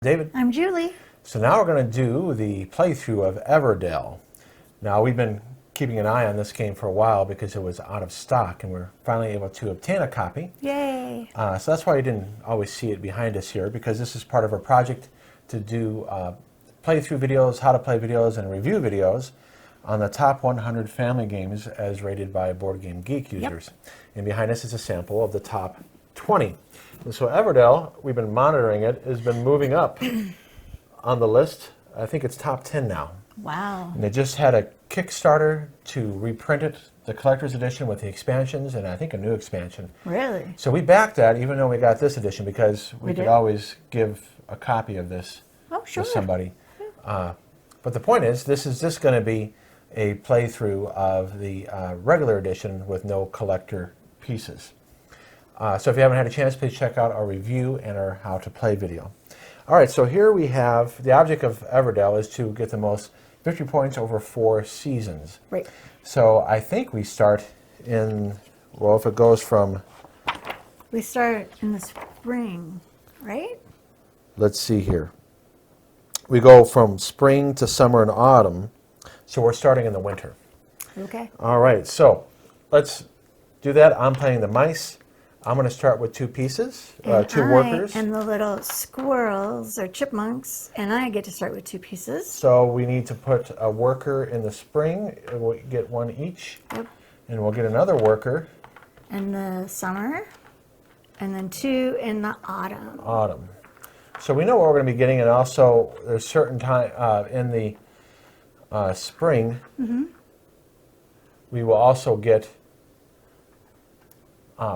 David. I'm Julie. So now we're going to do the playthrough of Everdell. Now we've been keeping an eye on this game for a while because it was out of stock and we're finally able to obtain a copy. Yay! So that's why you didn't always see it behind us here, because this is part of our project to do playthrough videos, how to play videos, and review videos on the top 100 family games as rated by Board Game Geek users. Yep. And behind us is a sample of the top 20. And so Everdell, we've been monitoring it, has been moving up on the list. I think it's top 10 now. Wow. And they just had a Kickstarter to reprint it, the collector's edition with the expansions, and I think a new expansion. Really? So we backed that, even though we got this edition, because we could did? always give a copy of this sure. to somebody. But the point is, this is just going to be a playthrough of the regular edition with no collector pieces. So if you haven't had a chance, please check out our review and our how to play video. All right, so here we have, the object of Everdell is to get the most victory points over 4 seasons. Right. So I think we start in, well, if it goes from... We start in the spring, right? Let's see here. We go from spring to summer and autumn, so we're starting in the winter. Okay. All right, so let's do that. I'm playing the mice. I'm going to start with 2 pieces, 2 workers. And the little squirrels or chipmunks, and I get to start with 2 pieces. So we need to put a worker in the spring. We'll get 1 each. Yep. And we'll get another worker. In the summer, and then 2 in the autumn. Autumn. So we know what we're going to be getting, and also there's certain time in the spring, we will also get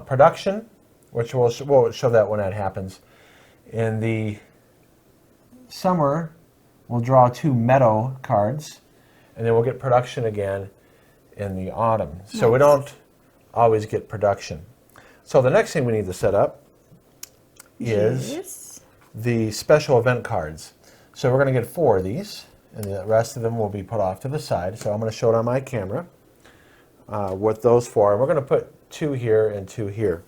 production, which we'll show that when that happens. In the summer, we'll draw 2 meadow cards, and then we'll get production again in the autumn. So we don't always get production. So the next thing we need to set up is the special event cards. So we're going to get 4 of these, and the rest of them will be put off to the side. So I'm going to show it on my camera what those for. And we're going to put 2 here and 2 here.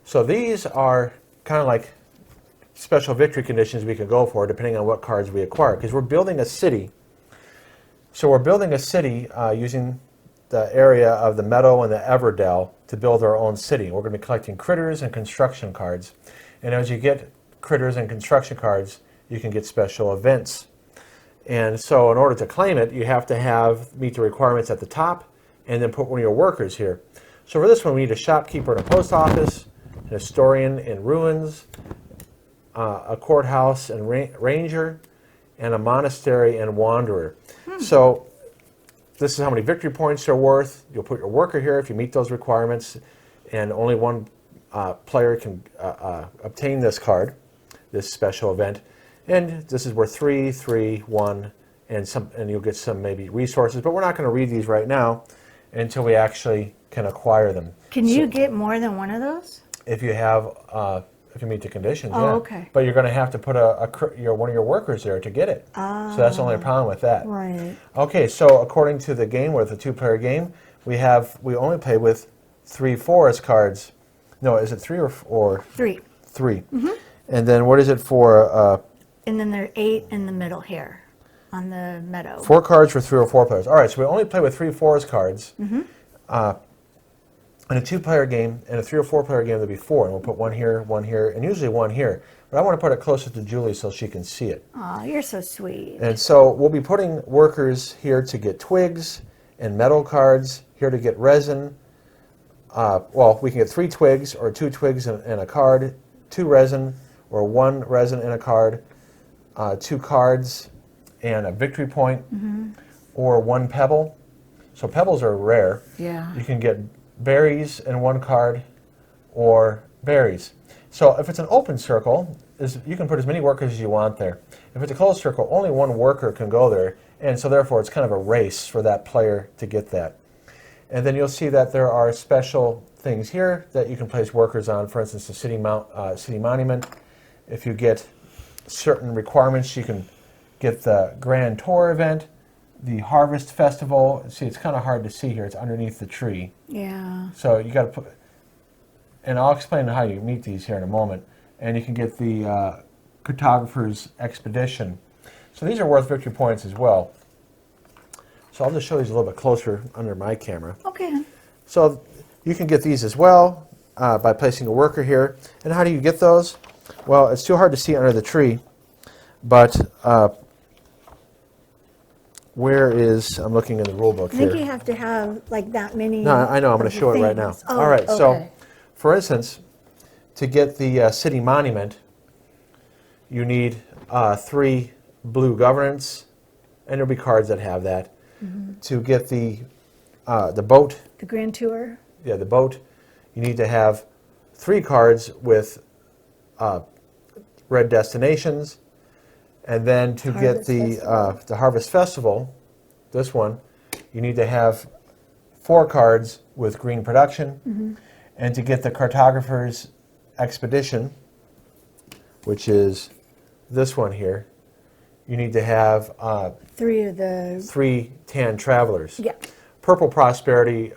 So these are kind of like special victory conditions we can go for depending on what cards we acquire, because we're building a city. So we're building a city using the area of the meadow and the Everdell to build our own city. We're going to be collecting critters and construction cards. And as you get critters and construction cards, you can get special events. And so in order to claim it, you have to meet the requirements at the top and then put one of your workers here. So for this one, we need a shopkeeper in a post office, an historian in ruins, a courthouse and ranger, and a monastery and wanderer. So this is how many victory points they're worth. You'll put your worker here if you meet those requirements, and only one player can obtain this card, this special event. And this is worth 3, 3, 1, and you'll get some maybe resources. But we're not going to read these right now until we actually can acquire them. Can you get more than 1 of those? If you have, if you meet the conditions, Oh, yeah. okay. But you're going to have to put one of your workers there to get it. So that's the only problem with that. Right. Okay, so according to the game, with a 2-player game, we only play with 3 forest cards. No, is it 3 or 3? 3. And then what is it for? And then there are 8 in the middle here on the meadow. 4 cards for 3 or 4 players. All right, so we only play with 3 forest cards. In a 2-player game, in a 3 or 4-player game, there'll be 4, and we'll put 1 here, and usually 1 here. But I want to put it closer to Julie so she can see it. Oh, you're so sweet. And so we'll be putting workers here to get twigs and metal cards, here to get resin. Well, we can get 3 twigs or 2 twigs and a card, 2 resin or 1 resin and a card, 2 cards and a victory point, or 1 pebble. So pebbles are rare. Yeah. You can get berries and 1 card, or berries. So if it's an open circle, you can put as many workers as you want there. If it's a closed circle, only 1 worker can go there, and so therefore it's kind of a race for that player to get that. And then you'll see that there are special things here that you can place workers on. For instance, the city monument. If you get certain requirements, you can get the Grand Tour event, the Harvest Festival. See, it's kind of hard to see here. It's underneath the tree. Yeah. So you got to put, and I'll explain how you meet these here in a moment. And you can get the Cartographer's Expedition. So these are worth victory points as well. So I'll just show these a little bit closer under my camera. Okay. So you can get these as well by placing a worker here. And how do you get those? Well, it's too hard to see under the tree, but where is, I'm looking in the rule book I think here. you have to have like that many. No, I know, I'm going of to the show it right now. things. Oh, All right, so okay. for instance, to get the city monument, you need 3 blue governance, and there'll be cards that have that. To get the boat, The Grand Tour. yeah, the boat, you need to have 3 cards with red destinations, and then to get the Harvest Festival, this one, you need to have 4 cards with green production, and to get the Cartographer's Expedition, which is this one here, you need to have 3 of the. 3 tan travelers. Yeah. Purple Prosperity,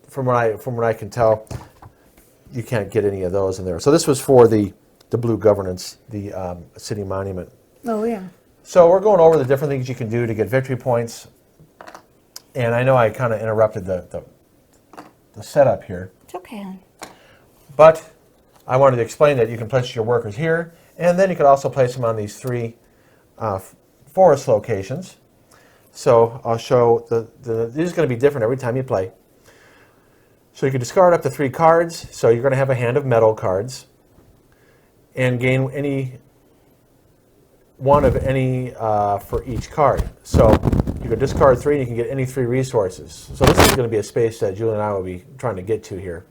from what I can tell, you can't get any of those in there. So this was for the blue governance, the city monument. Oh yeah. So we're going over the different things you can do to get victory points. And I know I kind of interrupted the setup here, It's okay. but I wanted to explain that you can place your workers here, and then you can also place them on these 3 forest locations. So I'll show these are going to be different every time you play. So you can discard up to 3 cards. So you're going to have a hand of metal cards, and gain any one of any for each card. So you can discard 3, and you can get any 3 resources. So this is going to be a space that Julie and I will be trying to get to here.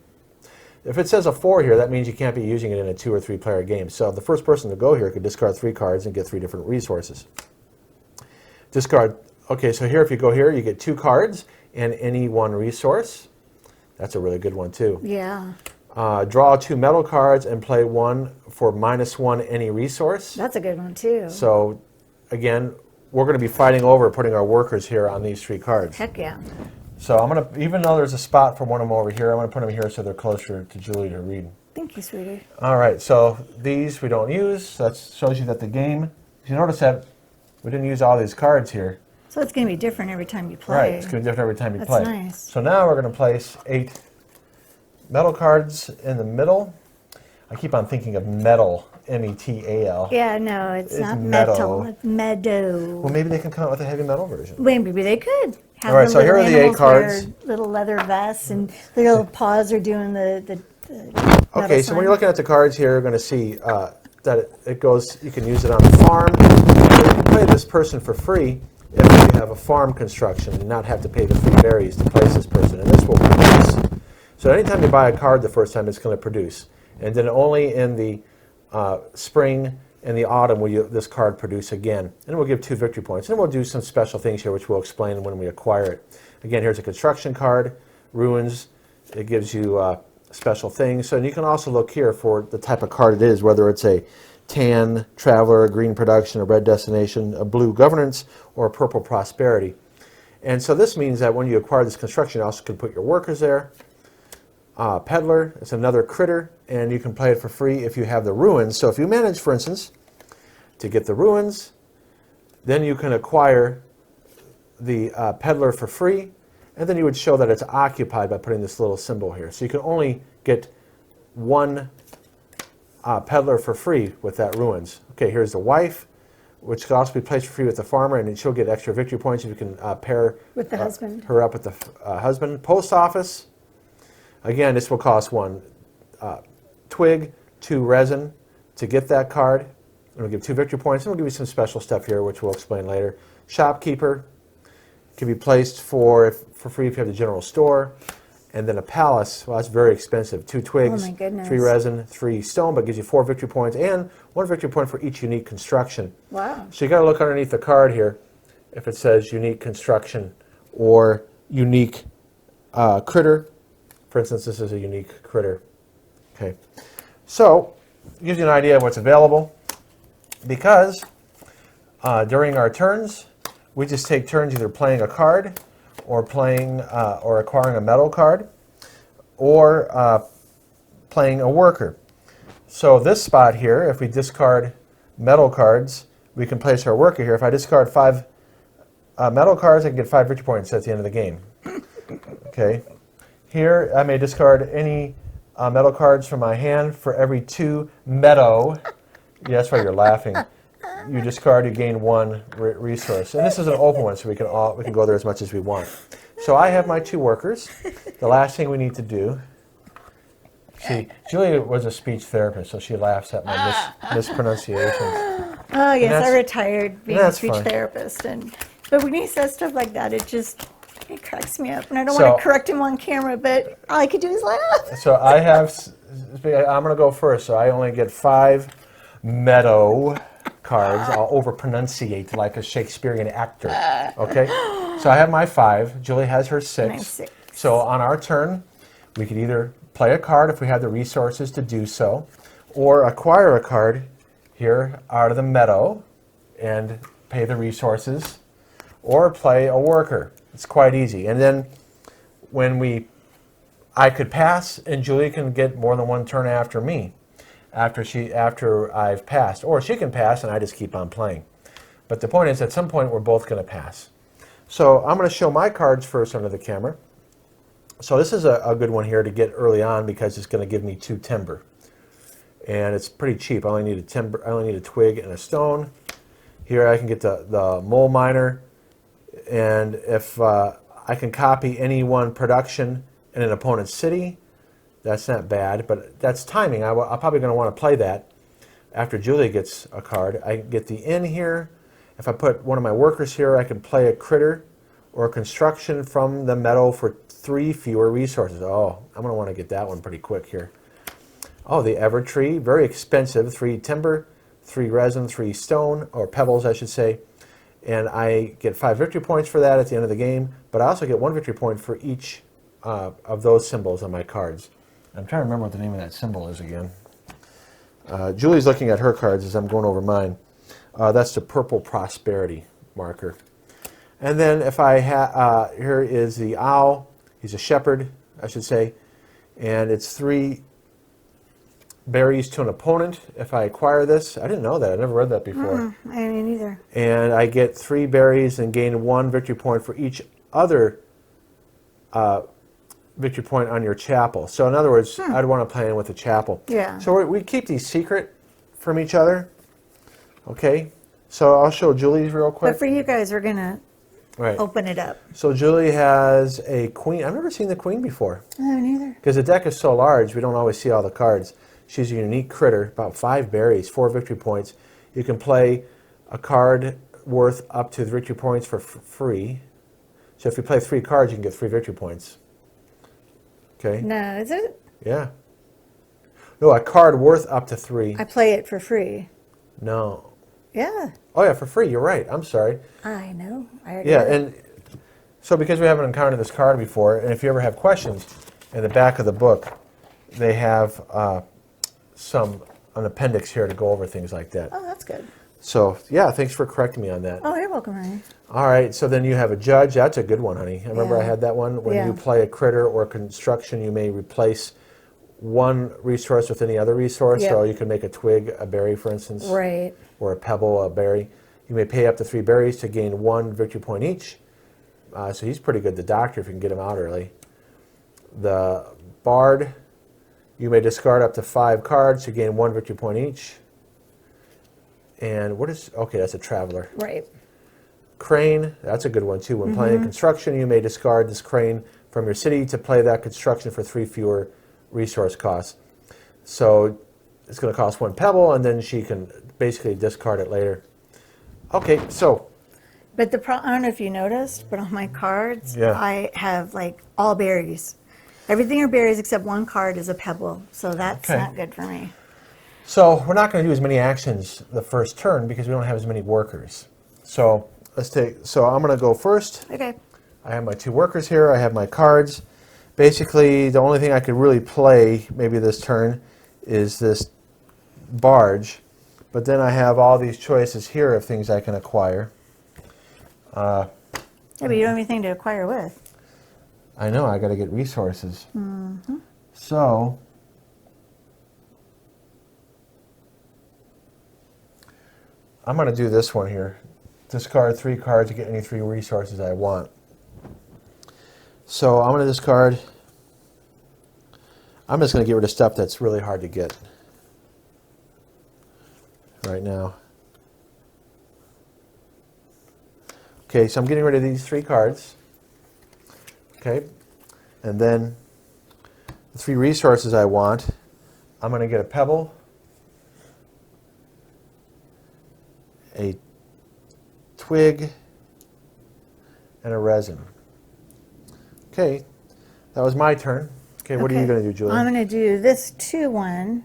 If it says a 4 here, that means you can't be using it in a 2 or 3 player game. So the first person to go here could discard 3 cards and get 3 different resources. Discard. Okay, so here if you go here, you get 2 cards and any 1 resource. That's a really good one too. Yeah. Draw 2 metal cards and play 1 for -1 any resource. That's a good one too. So again, we're going to be fighting over putting our workers here on these 3 cards. Heck yeah. So I'm going to, even though there's a spot for one of them over here, I'm going to put them here so they're closer to Julie to read. Thank you, sweetie. All right, so these we don't use. So that shows you that the game, if you notice that we didn't use all these cards here. So it's going to be different every time you play. Right, it's going to be different every time you That's play. nice. So now we're going to place 8 metal cards in the middle. I keep on thinking of metal, M-E-T-A-L. Yeah, no, it's not meadow. metal. It's meadow. Well, maybe they can come out with a heavy metal version. Maybe they could. Have All right, the so here little are the 8 animals wear cards. little leather vests and their little paws are doing the Okay, so when you're sign. looking at the cards here, you're going to see that it goes, you can use it on the farm. You can play this person for free if you have a farm construction and not have to pay the free berries to place this person, and this will produce. So anytime you buy a card the first time, it's going to produce. And then only in the spring and the autumn will this card produce again. And we'll give 2 victory points. And we'll do some special things here, which we'll explain when we acquire it. Again, here's a construction card, ruins. It gives you special things. So and you can also look here for the type of card it is, whether it's a tan traveler, a green production, a red destination, a blue governance, or a purple prosperity. And so this means that when you acquire this construction, you also can put your workers there. Peddler, it's another critter, and you can play it for free if you have the ruins. So if you manage, for instance, to get the ruins, then you can acquire the peddler for free, and then you would show that it's occupied by putting this little symbol here. So you can only get 1 peddler for free with that ruins. Okay, here's the wife, which could also be placed for free with the farmer, and she'll get extra victory points if you can pair With the husband. her up with the husband. Post office. Again, this will cost 1 twig, 2 resin to get that card. And we'll give 2 victory points, and we'll give you some special stuff here, which we'll explain later. Shopkeeper can be placed for free if you have the general store. And then a palace, well, that's very expensive. 2 twigs, Oh my goodness. 3 resin, 3 stone, but gives you 4 victory points and 1 victory point for each unique construction. Wow. So you got to look underneath the card here if it says unique construction or unique critter. For instance, this is a unique critter. Okay, so it gives you an idea of what's available, because during our turns, we just take turns either playing a card or playing or acquiring a metal card or playing a worker. So this spot here, if we discard metal cards, we can place our worker here. If I discard 5 metal cards, I can get 5 victory points at the end of the game. Okay. Here, I may discard any metal cards from my hand for every 2 meadow. Yeah, that's why you're laughing. You discard, you gain 1 resource. And this is an open one, so we can go there as much as we want. So I have my 2 workers. The last thing we need to do. See, Julia was a speech therapist, so she laughs at my mispronunciations. Oh, yes, I retired being a speech fine. therapist. But when he says stuff like that, it cracks me up. And I don't want to correct him on camera, but all I could do is laugh. So I'm going to go first. So I only get 5 meadow cards. I'll over-pronunciate like a Shakespearean actor. Okay? So I have my 5. Julie has her 6. My 6. So on our turn, we could either play a card if we have the resources to do so, or acquire a card here out of the meadow and pay the resources, or play a worker. It's quite easy. And then I could pass, and Julie can get more than 1 turn after me, after I've passed, or she can pass and I just keep on playing. But the point is, at some point, we're both going to pass. So I'm going to show my cards first under the camera. So this is a good one here to get early on because it's going to give me 2 timber, and it's pretty cheap. I only need a twig and a stone. Here I can get the mole miner, and if I can copy any one production in an opponent's city, that's not bad. But that's timing. I'm probably going to want to play that after Julia gets a card. I get the inn here. If I put one of my workers here, I can play a critter or a construction from the meadow for 3 fewer resources. Oh, I'm going to want to get that one pretty quick here. Oh, the Evertree, very expensive. 3 timber, 3 resin, 3 stone, or pebbles, I should say. And I get 5 victory points for that at the end of the game, but I also get 1 victory point for each of those symbols on my cards. I'm trying to remember what the name of that symbol is again. Julie's looking at her cards as I'm going over mine. That's the purple prosperity marker. And then if I here is the owl. He's a shepherd, I should say. And it's 3 berries to an opponent if I acquire this. I didn't know that. I never read that before. I didn't either. And I get 3 berries and gain 1 victory point for each other victory point on your chapel. So in other words, I'd want to play in with the chapel. Yeah. So we keep these secret from each other. Okay. So I'll show Julie's real quick. But for you guys, we're going to open it up. So Julie has a queen. I've never seen the queen before. I haven't either. Because the deck is so large, we don't always see all the cards. She's a unique critter, about 5 berries, 4 victory points. You can play a card worth up to the victory points for free. So if you play 3 cards, you can get 3 victory points. Okay? No, is it? Yeah. No, a card worth up to 3. I play it for free. No. Yeah. Oh, yeah, for free. You're right. I'm sorry. I know. Yeah, and so because we haven't encountered this card before, and if you ever have questions, in the back of the book, they have an appendix here to go over things like that. Oh, that's good. So, yeah, thanks for correcting me on that. Oh, you're welcome, honey. All right, so then you have a judge. That's a good one, honey. I remember I had that one. When you play a critter or construction, you may replace 1 resource with any other resource. So you can make a twig, a berry, for instance. Right. Or a pebble, a berry. You may pay up to 3 berries to gain 1 victory point each. So he's pretty good, the doctor, if you can get him out early. The bard, you may discard up to 5 cards to gain 1 victory point each. And okay, that's a traveler. Right. Crane, that's a good one too. When playing construction, you may discard this crane from your city to play that construction for 3 fewer resource costs. So it's going to cost 1 pebble, and then she can basically discard it later. Okay, so. But I don't know if you noticed, but on my cards, I have like all berries. Everything are berries except 1 card is a pebble. So that's not good for me. So we're not going to do as many actions the first turn because we don't have as many workers. So I'm going to go first. Okay. I have my 2 workers here. I have my cards. Basically, the only thing I could really play maybe this turn is this barge. But then I have all these choices here of things I can acquire. Yeah, but you don't have anything to acquire with. I know, I got to get resources. So, I'm going to do this one here. Discard 3 cards to get any 3 resources I want. So I'm going to discard. I'm just going to get rid of stuff that's really hard to get right now. Okay, so I'm getting rid of these 3 cards. Okay, and then the 3 resources I want, I'm going to get a pebble, a twig, and a resin. Okay, that was my turn. Okay, what are you going to do, Julie? I'm going to do this 2-1.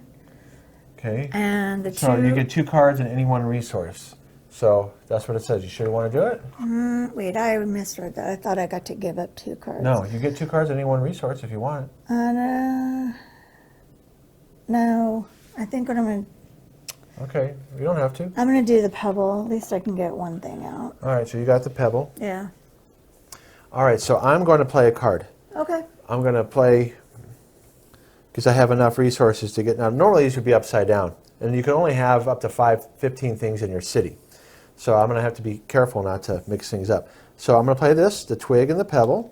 Okay. And the so 2. you get 2 cards and any 1 resource. So that's what it says. You sure you want to do it? Wait, I misread that. I thought I got to give up 2 cards. No, you get 2 cards and any 1 resource if you want. No, I think what I'm going to... Okay, you don't have to. I'm going to do the pebble. At least I can get one thing out. All right, so you got the pebble. Yeah. All right, so I'm going to play a card. Okay. I'm going to play, because I have enough resources to get, now normally these would be upside down, and you can only have up to 15 things in your city. So I'm going to have to be careful not to mix things up. So I'm going to play this, the twig and the pebble,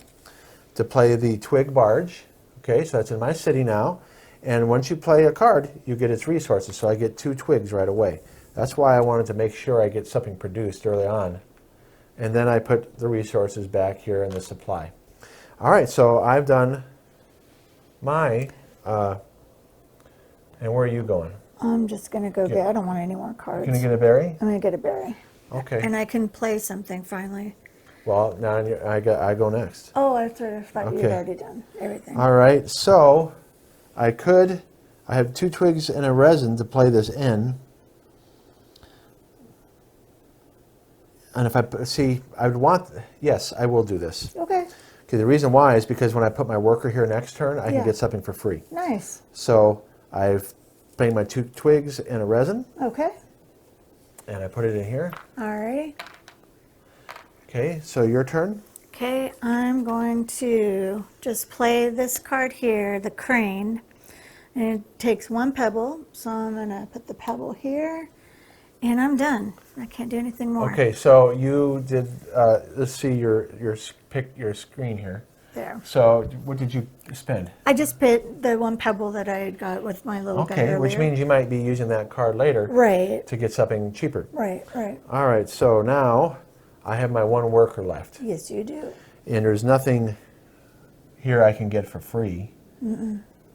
to play the twig barge. Okay, so that's in my city now. And once you play a card, you get its resources. So I get 2 twigs right away. That's why I wanted to make sure I get something produced early on. And then I put the resources back here in the supply. All right, so I've done my, and where are you going? I'm just going to go get, I don't want any more cards. You're going to get a berry? I'm going to get a berry. Okay. And I can play something finally. Well, now I go next. Oh, I thought you had Okay. already done everything. All right, so I have 2 twigs and a resin to play this in. And if I would want, yes, I will do this. Okay. Okay, the reason why is because when I put my worker here next turn, I Yeah. can get something for free. Nice. So I've played my 2 twigs and a resin, Okay. and I put it in here. All right. Okay, so your turn. Okay, I'm going to just play this card here, the crane. And it takes 1 pebble, so I'm going to put the pebble here, and I'm done. I can't do anything more. Okay, so you did, let's see pick your screen here. There. So what did you spend? I just put the 1 pebble that I had got with my little guy Okay, earlier. which means you might be using that card later Right, to get something cheaper. right. All right, so now I have my 1 worker left. Yes, you do. And there's nothing here I can get for free.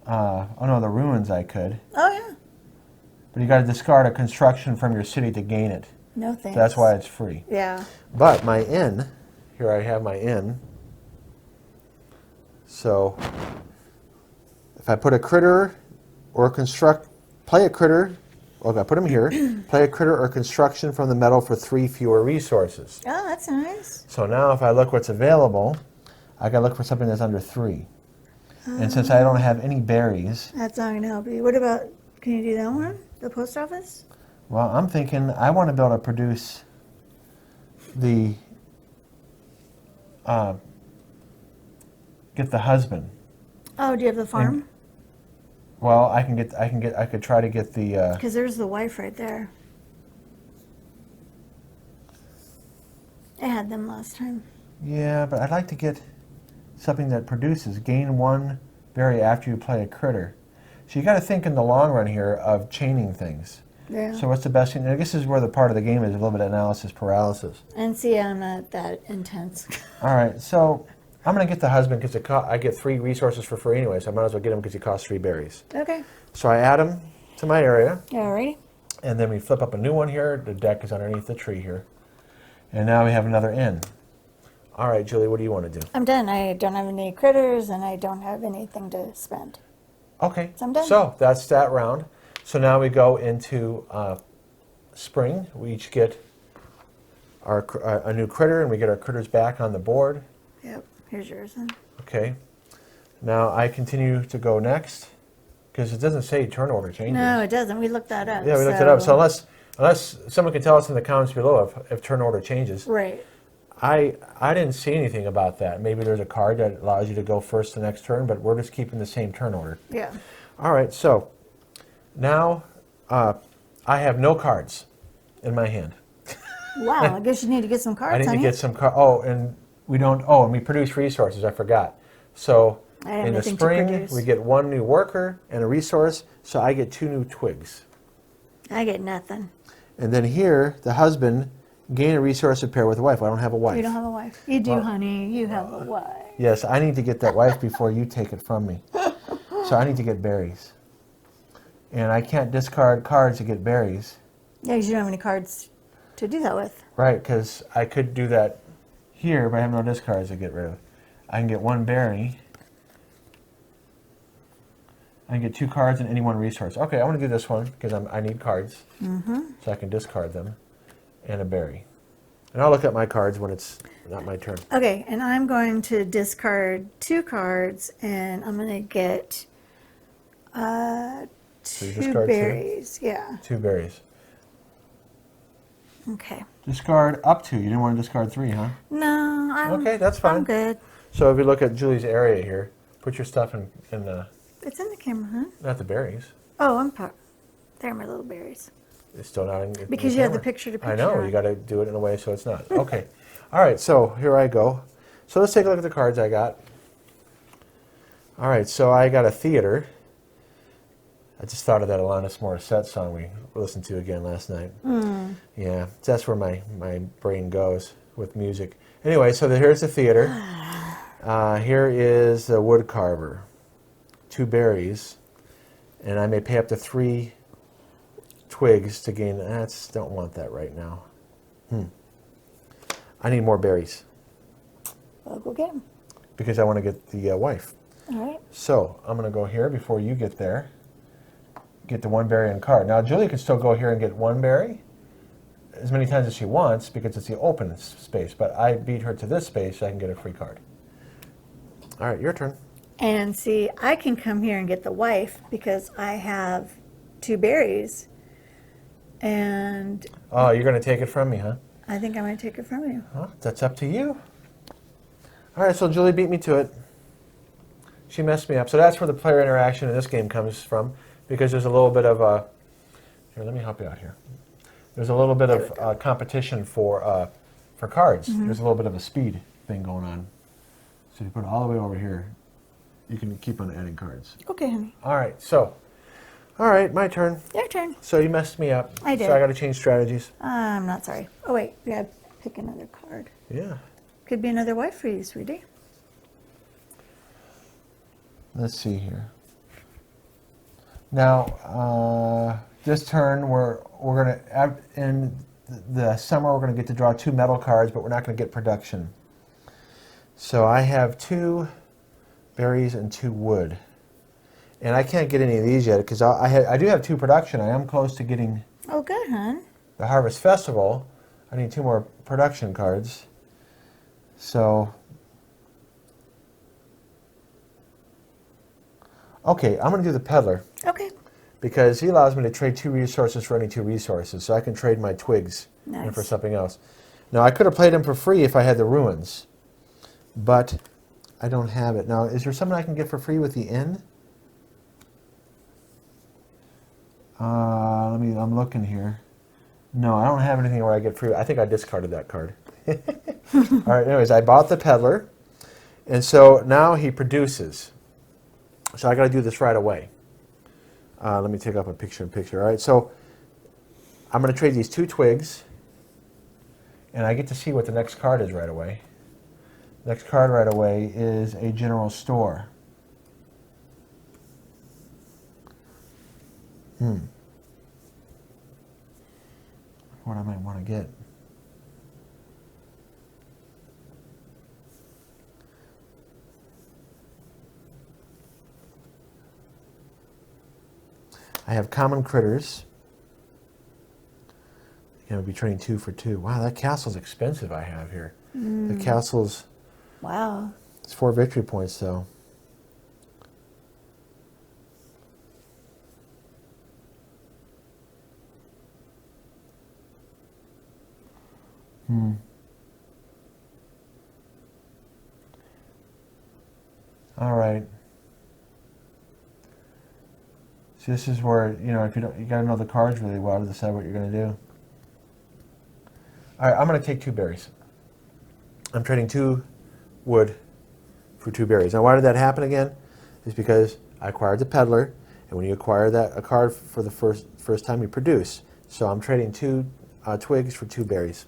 Oh no, the ruins I could. Oh, yeah. But you got to discard a construction from your city to gain it. No thanks. So that's why it's free. Yeah. But my inn, here I have my inn. So if I put a critter or play a critter, okay, I put them here, play a critter or construction from the meadow for 3 fewer resources. Oh, that's nice. So now if I look what's available, I got to look for something that's under 3. And since I don't have any berries, That's not going to help you. What about, can you do that one? The post office? well, I'm thinking I want to be able to produce the, get the husband. Oh, do you have the farm? Well, I could try to get the, Because there's the wife right there. I had them last time. yeah, but I'd like to get something that produces. Gain 1 berry after you play a critter. So you got to think in the long run here of chaining things. Yeah. So what's the best thing? I guess this is where the part of the game is a little bit of analysis paralysis. And see, I'm not that intense. All right, so I'm going to get the husband because I get 3 resources for free anyway, so I might as well get him because he costs 3 berries. Okay. So I add him to my area, Alrighty. and then we flip up a new one here. The deck is underneath the tree here. And now we have another inn. All right, Julie, what do you want to do? I'm done. I don't have any critters, and I don't have anything to spend. Okay, So I'm done. so that's that round. So now we go into spring. We each get a new critter, and we get our critters back on the board. Yep. Here's yours then. Okay. Now I continue to go next because it doesn't say turn order changes. No, it doesn't. We looked that up. Yeah, we looked it up. So unless someone can tell us in the comments below if turn order changes. Right. I didn't see anything about that. Maybe there's a card that allows you to go first the next turn, but we're just keeping the same turn order. Yeah. All right, so now I have no cards in my hand. Wow, I guess you need to get some I cards, need to honey. get some oh, and we don't, oh, and we produce resources, I forgot. So I have in the nothing to spring, produce. we get 1 new worker and a resource, so I get 2 new twigs. I get nothing. And then here, the husband gain a resource to pair with a wife. I don't have a wife. You don't have a wife. You do, Well, honey. You have a wife. Yes, I need to get that wife before you take it from me. So I need to get berries. And I can't discard cards to get berries. Yeah, because you don't have any cards to do that with. Right, because I could do that here, but I have no discards to get rid of. I can get 1 berry. I can get 2 cards and any 1 resource. Okay, I want to do this one because I need cards. So I can discard them. And a berry. And I'll look at my cards when it's not my turn. Okay, and I'm going to discard 2 cards, and I'm going to get you 2 discard 2? berries. Yeah. 2 berries. Okay. Discard up to. You didn't want to discard 3, huh? No, Okay, that's fine. I'm good. So if you look at Julie's area here, put your stuff in It's in the camera, huh? not the berries. Oh, there are my little berries. It's still not in Because the you have the camera. picture-to-picture. I know, you got to do it in a way so it's not. Okay. All right, so here I go. So let's take a look at the cards I got. All right, so I got a theater. I just thought of that Alanis Morissette song we listened to again last night. Yeah, that's where my brain goes with music. Anyway, so here's the theater. Here is the wood carver. 2 berries. And I may pay up to 3 twigs to gain. Don't want that right now. I need more berries I'll go get them. because I want to get the wife. All right. So I'm going to go here before you get there. Get the 1 berry and card. Now Julie can still go here and get 1 berry as many times as she wants because it's the open space. But I beat her to this space so I can get a free card. All right, your turn. And see, I can come here and get the wife because I have 2 berries. And Oh, you're going to take it from me, huh? I think I might take it from you. Well, that's up to you. All right, so Julie beat me to it. She messed me up. So that's where the player interaction in this game comes from, because there's a little bit of a... Here, let me help you out here. There's a little bit of competition for cards. There's a little bit of a speed thing going on. So you put it all the way over here. You can keep on adding cards. Okay, honey. All right, so... All right, my turn. Your turn. So you messed me up. I did. So I got to change strategies. I'm not sorry. Oh, wait. We got to pick another card. Yeah. Could be another wife for you, sweetie. Let's see here. Now, this turn we're gonna in the summer we're gonna get to draw 2 metal cards, but we're not gonna get production. So I have 2 berries and 2 wood, and I can't get any of these yet because I do have 2 production. I am close to getting Oh, good, hon. the Harvest Festival. I need 2 more production cards. So. Okay, I'm going to do the peddler Okay. because he allows me to trade 2 resources for any 2 resources, so I can trade my twigs in for Nice. something else. Now, I could have played him for free if I had the ruins, but I don't have it. Now, is there something I can get for free with the inn? I'm looking here. No, I don't have anything where I get free. I think I discarded that card. All right, anyways, I bought the peddler, and so now he produces. So I got to do this right away. Let me take up a picture-in-picture. All right, so I'm going to trade these 2 twigs, and I get to see what the next card is right away. Next card right away is a general store. What I might want to get. I have common critters. I'll be trading 2 for 2. Wow, that castle's expensive I have here. The castle's, Wow. it's 4 victory points though. All right. So this is where, if you got to know the cards really well to decide what you're going to do. All right, I'm going to take 2 berries. I'm trading 2 wood for 2 berries. Now, why did that happen again? It's because I acquired the peddler, and when you acquire a card for the first time, you produce. So I'm trading 2 twigs for 2 berries.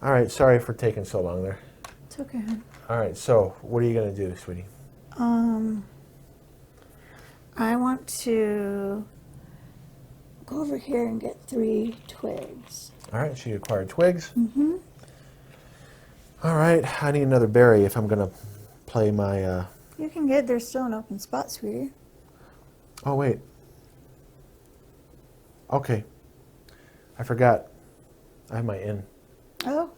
All right, sorry for taking so long there. It's okay. All right, so what are you going to do, sweetie? I want to go over here and get 3 twigs. All right, so you acquired twigs. Mm-hmm. All right, I need another berry if I'm going to play my... You can get, there's still an open spot, sweetie. Oh, wait. Okay. I forgot. I have my in. Oh,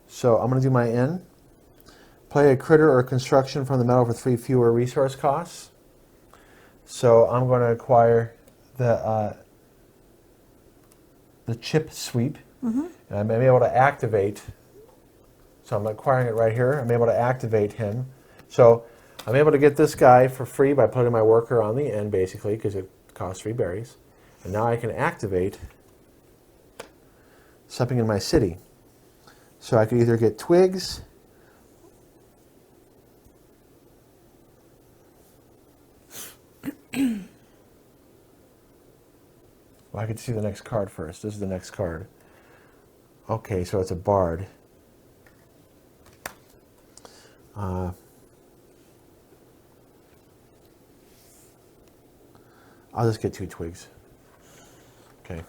So I'm going to do my in. Play a critter or construction from the meadow for 3 fewer resource costs. So I'm going to acquire the chip sweep. Mm-hmm. And I'm able to activate. So I'm acquiring it right here. I'm able to activate him. So I'm able to get this guy for free by putting my worker on the end, basically, because it costs 3 berries. And now I can activate something in my city. So I could either get twigs, well, I could see the next card first. This is the next card. Okay, so it's a bard. I'll just get 2 twigs. Okay.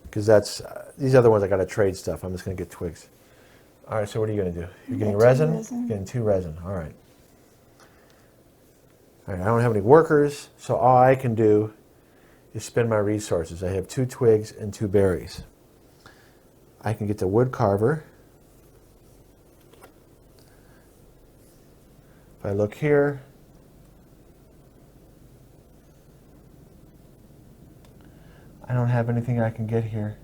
Because that's, these other ones I got to trade stuff. I'm just going to get twigs. All right, so what are you going to do? You're getting resin? You're getting 2 resin. All right. All right, I don't have any workers, so all I can do is spend my resources. I have 2 twigs and 2 berries. I can get the wood carver. If I look here, I don't have anything I can get here.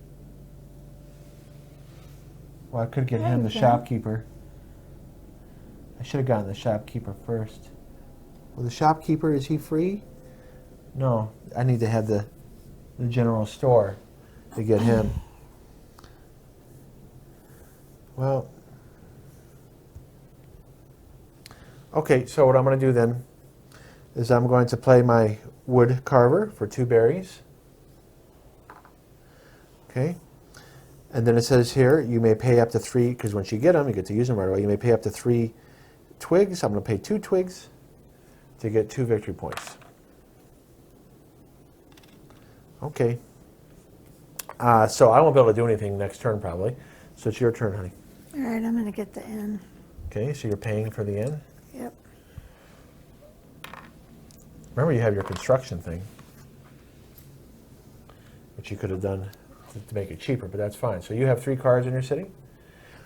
Well, I could get him, the shopkeeper. I should have gotten the shopkeeper first. Well, the shopkeeper, is he free? No, I need to have the general store to get him. Well, okay, so what I'm going to do then is I'm going to play my wood carver for 2 berries. Okay, and then it says here, you may pay up to 3, because once you get them, you get to use them right away. You may pay up to 3 twigs. I'm going to pay 2 twigs to get 2 victory points. Okay. So I won't be able to do anything next turn probably. So it's your turn, honey. all right, I'm going to get the inn. Okay, so you're paying for the inn. Yep. Remember, you have your construction thing, which you could have done to make it cheaper, but that's fine. So you have 3 cards in your city.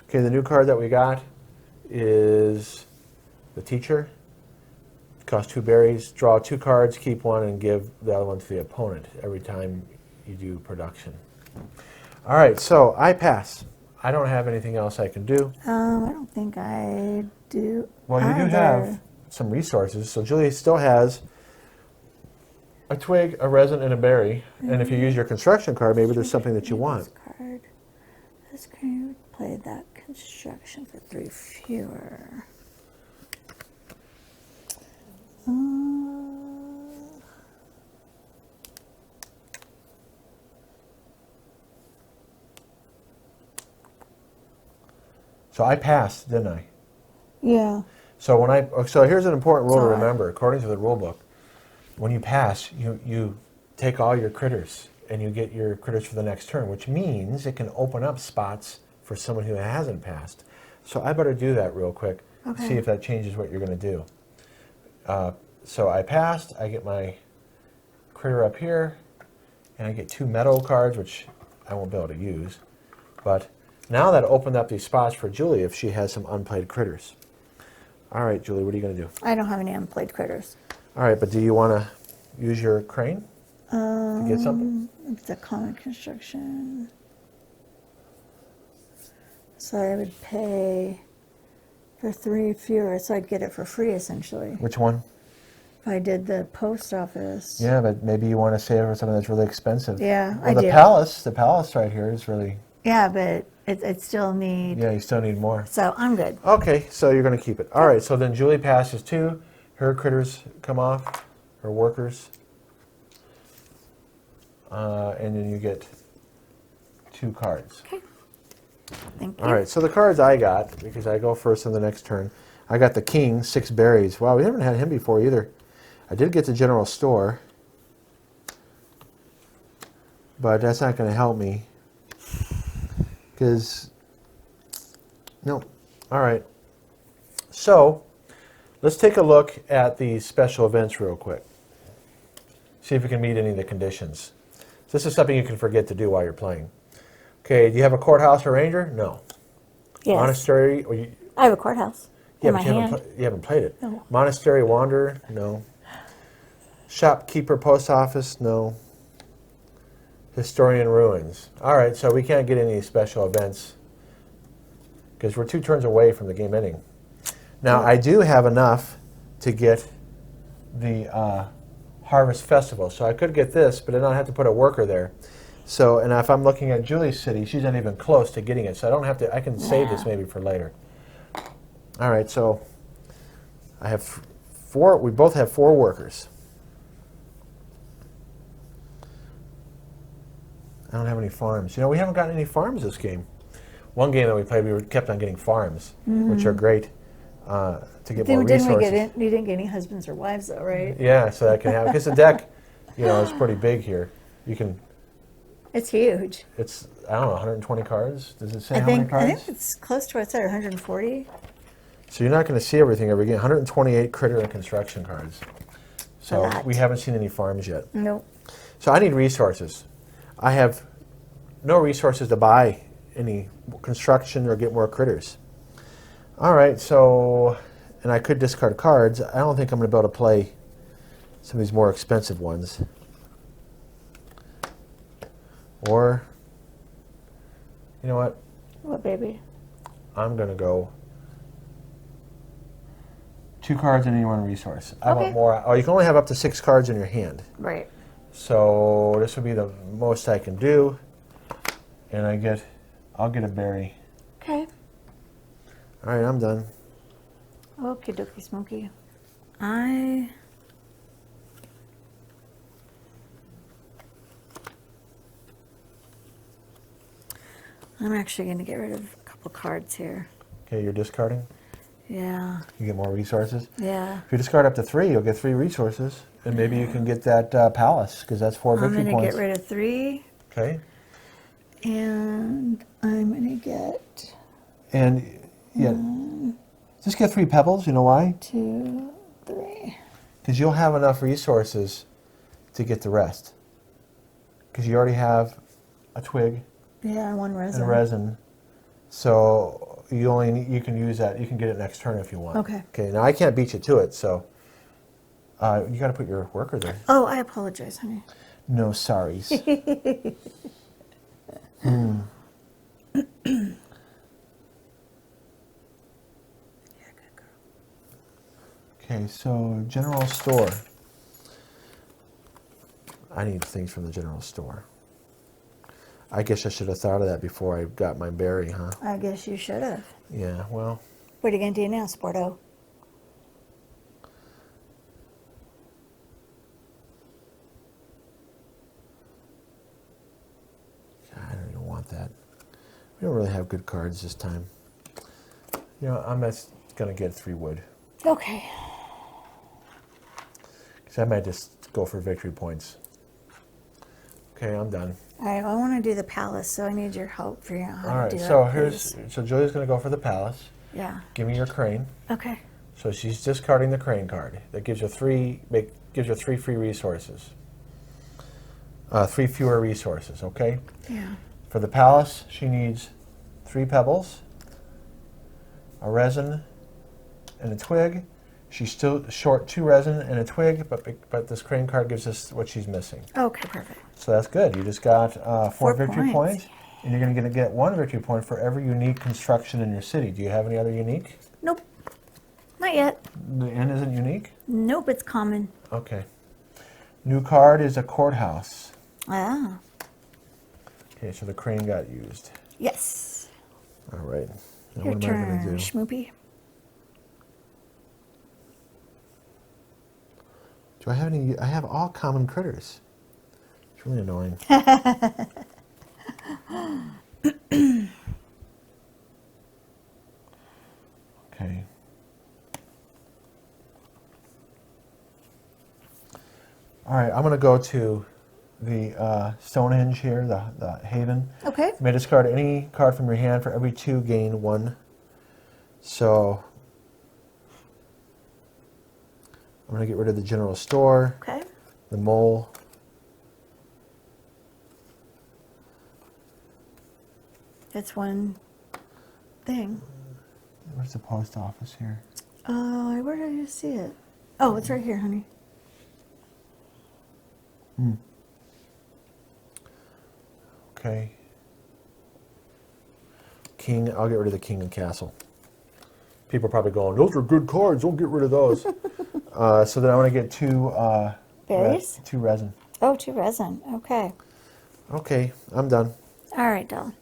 Okay, the new card that we got is the teacher. It costs 2 berries. Draw 2 cards, keep 1, and give the other one to the opponent every time you do production. All right, so I pass. I don't have anything else I can do. I don't think I do. Well, you do have some resources. So Julia still has a twig, a resin, and a berry. Mm-hmm. And if you use your construction card, maybe there's something that you want. This card would play that construction for 3 fewer. So I passed, didn't I? Yeah. So so here's an important rule to remember. According to the rule book, when you pass, you take all your critters and you get your critters for the next turn, which means it can open up spots for someone who hasn't passed. So I better do that real quick, okay. See if that changes what you're going to do. So I passed, I get my critter up here, and I get 2 meadow cards, which I won't be able to use. But now that opened up these spots for Julie if she has some unplayed critters. All right, Julie, what are you going to do? I don't have any unplayed critters. All right, but do you want to use your crane to get something? It's a common construction. So I would pay for 3 fewer, so I'd get it for free, essentially. Which one? if I did the post office. Yeah, but maybe you want to save for something that's really expensive. Yeah, Well, I the do. palace right here is really, Yeah, but it still need. yeah, you still need more. So I'm good. Okay, so you're going to keep it. All right, so then Julie passes 2. Her critters come off, her workers. And then you get 2 cards. Okay. Thank you. All right, so the cards I got, because I go first on the next turn, I got the king, 6 berries. Wow, we haven't had him before either. I did get the general store, but that's not going to help me. Because, no. All right. So, let's take a look at these special events real quick. See if we can meet any of the conditions. This is something you can forget to do while you're playing. Okay, do you have a courthouse or ranger? No. Yes. Monastery? Or you, I have a courthouse yeah, in but my you hand. you haven't played it. No. Monastery wanderer? No. Shopkeeper post office? No. Historian ruins. All right, so we can't get any special events because we're 2 turns away from the game ending. Now, I do have enough to get the Harvest Festival, so I could get this, but then I'll have to put a worker there. So, and if I'm looking at Julie's city, she's not even close to getting it, so I don't have to, I can save this maybe for later. All right, so I have 4, we both have 4 workers. I don't have any farms. You know, we haven't gotten any farms this game. One game that we played, we kept on getting farms, which are great to get more resources. You didn't get any husbands or wives though, right? Yeah, so that can happen. Because the deck, you know, is pretty big here. You can, It's huge. it's, I don't know, 120 cards? Does it say I how many think cards? it's close to what it said, 140. So you're not going to see everything every game. 128 critter and construction cards. So lot. we haven't seen any farms yet. Nope. So I need resources. I have no resources to buy any construction or get more critters. All right, so, and I could discard cards. I don't think I'm going to be able to play some of these more expensive ones. Or, you know what? What, baby? I'm going to go 2 cards and any 1 resource. I want Okay. more. Oh, you can only have up to 6 cards in your hand. Right. So this would be the most I can do. And I'll get a berry. Okay. All right, I'm done. Okie dokie smoky. I'm actually going to get rid of a couple cards here. Okay, you're discarding. Yeah. You get more resources. Yeah. If you discard up to 3, you'll get 3 resources. And maybe you can get that palace, because that's 4 I'm victory going to points. get rid of 3. Okay. And I'm going to get And yeah, just get 3 pebbles. You know why? 2, 3. Because you'll have enough resources to get the rest. Because you already have a twig Yeah, 1 resin. and a resin. So you can use that. You can get it next turn if you want. Okay. Okay. Now I can't beat you to it, so you got to put your worker there. Oh, I apologize, honey. No sorries. Okay, so general store. I need things from the general store. I guess I should have thought of that before I got my berry, huh? I guess you should have. Yeah, well, What are you going to do now, Sporto? I don't even want that. We don't really have good cards this time. You know, I'm just going to get 3 wood. Okay. Because I might just go for victory points. Okay, I'm done. All right, well, I want to do the palace, so I need your help figuring out how All to right, do so it. so Julia's going to go for the palace. Yeah. Give me your crane. Okay. So she's discarding the crane card. That gives you 3 free resources. 3 fewer resources, okay? Yeah. For the palace, she needs 3 pebbles, a resin, and a twig. She's still short 2 resin and a twig, but this crane card gives us what she's missing. Okay, perfect. So that's good. You just got 4 4 victory points. points, and you're going to get 1 victory point for every unique construction in your city. Do you have any other unique? Nope. Not yet. The N isn't unique? Nope, it's common. Okay. New card is a courthouse. Ah, Okay, so the crane got used. yes. All right. Now Your what am I going to turn, do? Schmoopy. Do I have any? I have all common critters. It's really annoying. Okay. All right, I'm going to go to the Stonehenge here, the Haven. Okay. You may discard any card from your hand. For every 2, gain 1. So I'm going to get rid of the general store, Okay. the mole. That's one thing. Where's the post office here? Oh, where did you see it? Oh, it's right here, honey. Okay. King, I'll get rid of the king and castle. People are probably going, those are good cards, don't get rid of those. So then I want to get 2 Berries? 2 resin. Oh, 2 resin. Okay. Okay, I'm done. All right, doll.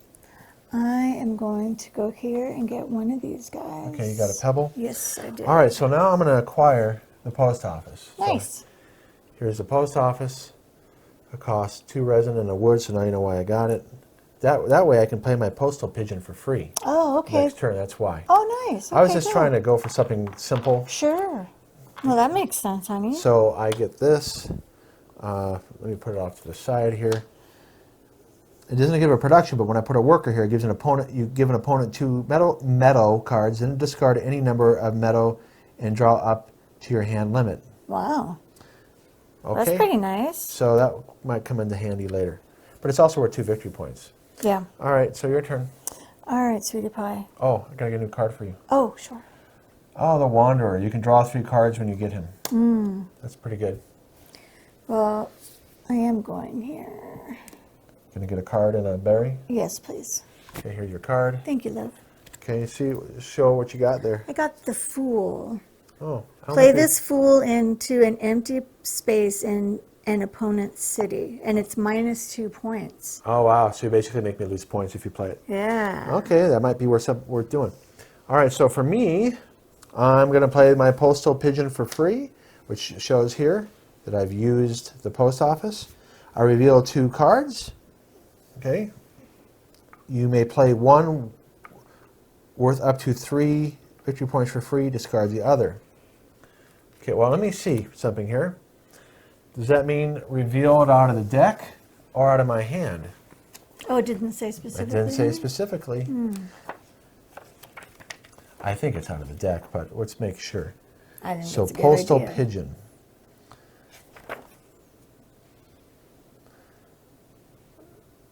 I am going to go here and get one of these guys. Okay, you got a pebble? Yes, I did. All right, so now I'm going to acquire the post office. So Nice. here's the post office. It costs 2 resin and a wood, so now you know why I got it. That way I can play my postal pigeon for free. Oh, okay. Next turn, that's why. Oh, nice. I was Okay, just good. trying to go for something simple. Sure. Well, that makes sense, honey. So I get this. Let me put it off to the side here. It doesn't give a production, but when I put a worker here, it gives an opponent. You give an opponent 2 meadow cards, then discard any number of meadow, and draw up to your hand limit. Wow. Okay. That's pretty nice. So that might come into handy later, but it's also worth 2 victory points. Yeah. All right, so your turn. All right, sweetie pie. Oh, I gotta get a new card for you. Oh, sure. Oh, the Wanderer. You can draw 3 cards when you get him. That's pretty good. Well, I am going here. Gonna get a card and a berry. Yes, please. Okay, here's your card. Thank you, love. Okay, show what you got there. I got the Fool. Oh, I don't Play think this Fool into an empty space in an opponent's city, and it's -2 points. Oh wow! So you basically make me lose points if you play it. Yeah. Okay, that might be worth doing. All right, so for me, I'm gonna play my postal pigeon for free, which shows here that I've used the post office. I reveal 2 cards. Okay. You may play one worth up to 3 victory points for free. Discard the other. Okay. Well, let me see something here. Does that mean reveal it out of the deck or out of my hand? Oh, it didn't say It specifically? didn't say specifically. I think it's out of the deck, but let's make sure. I think So it's a good postal idea. pigeon.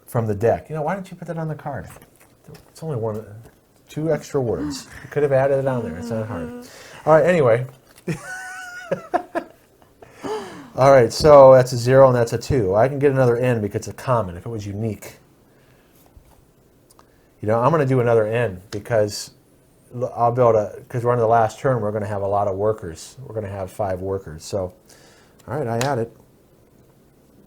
From the deck. You know, why didn't you put that on the card? It's only 2 extra words. You could have added it on there. It's not hard. All right, anyway. All right, so that's a 0 and that's a 2. I can get another N because it's a common if it was unique. You know, I'm going to do another N because I'll be able to, because we're on the last turn, we're going to have a lot of workers. We're going to have 5 workers. So, all right, I add it.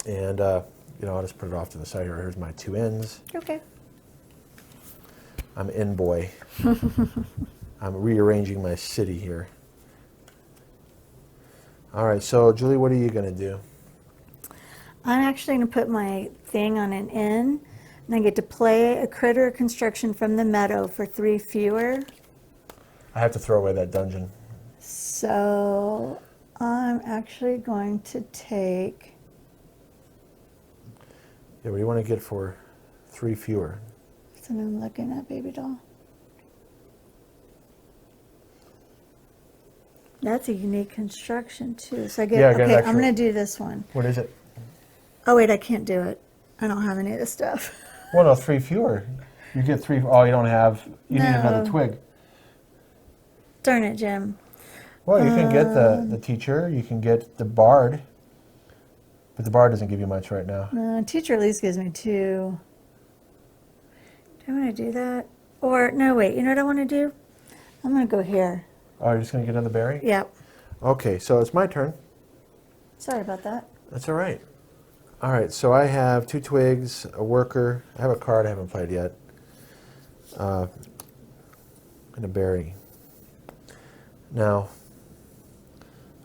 And, you know, I'll just put it off to the side here. Here's my 2 N's. Okay. I'm N boy. I'm rearranging my city here. All right, so Julie, what are you going to do? I'm actually going to put my thing on an N, and I get to play a critter construction from the meadow for 3 fewer. I have to throw away that dungeon. So I'm actually going to take... Yeah, what do you want to get for 3 fewer? That's what I'm looking at, baby doll. That's a unique construction, too. So I get... Yeah, I get an okay, extra- I'm going to do this one. What is it? Oh, wait, I can't do it. I don't have any of this stuff. Well, no, 3 fewer. You get 3. Oh, you don't have. You need another No. twig. Darn it, Jim. Well, you can get the teacher. You can get the bard. But the bard doesn't give you much right now. Teacher at least gives me 2. Do I want to do that? Or, no, wait, you know what I want to do? I'm going to go here. Oh, you're just going to get another berry? Yep. Okay, so it's my turn. Sorry about that. That's all right. All right, so I have 2 twigs, a worker. I have a card I haven't played yet. And a berry. Now,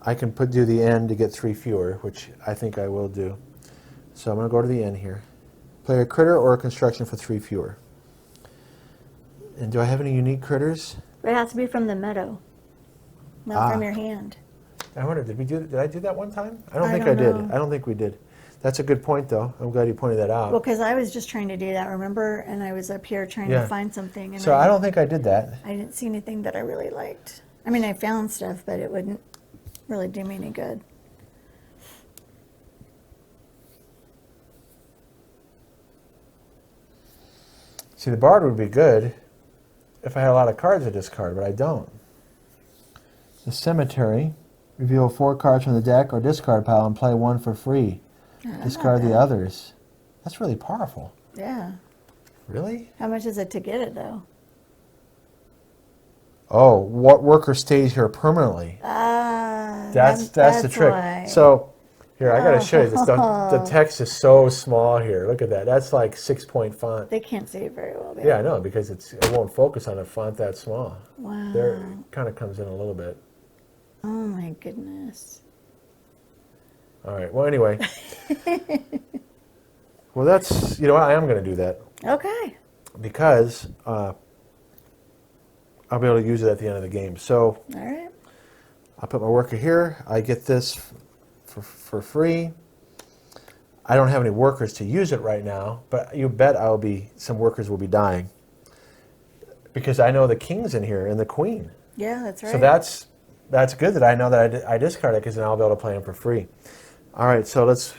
I can do the end to get 3 fewer, which I think I will do. So I'm going to go to the end here. Play a critter or a construction for 3 fewer. And do I have any unique critters? It has to be from the meadow, not from Ah. your hand. I wonder, did I do that one time? I don't I think don't I did. know. I don't think we did. That's a good point, though. I'm glad you pointed that out. Well, because I was just trying to do that, remember? And I was up here trying Yeah. to find something. And So I don't think I did that. I didn't see anything that I really liked. I mean, I found stuff, but it wouldn't really do me any good. See, the bard would be good if I had a lot of cards to discard, but I don't. The cemetery. Reveal 4 cards from the deck or discard pile and play 1 for free. Discard the others. That's really powerful. Yeah. Really? How much is it to get it, though? Oh, what worker stays here permanently? Ah, That's the trick. why. So, here, I got to show you this. The text is so small here. Look at that. That's like 6-point font. They can't see it very well. babe. Yeah, I know, because it won't focus on a font that small. Wow. There, it kind of comes in a little bit. Oh, my goodness. All right. Well, anyway. Well, that's, you know what? I am going to do that Okay. because I'll be able to use it at the end of the game. So All right. I'll put my worker here. I get this for free. I don't have any workers to use it right now, but you bet some workers will be dying because I know the king's in here and the queen. Yeah, that's right. So that's good that I know that I discard it because then I'll be able to play them for free. All right, so let's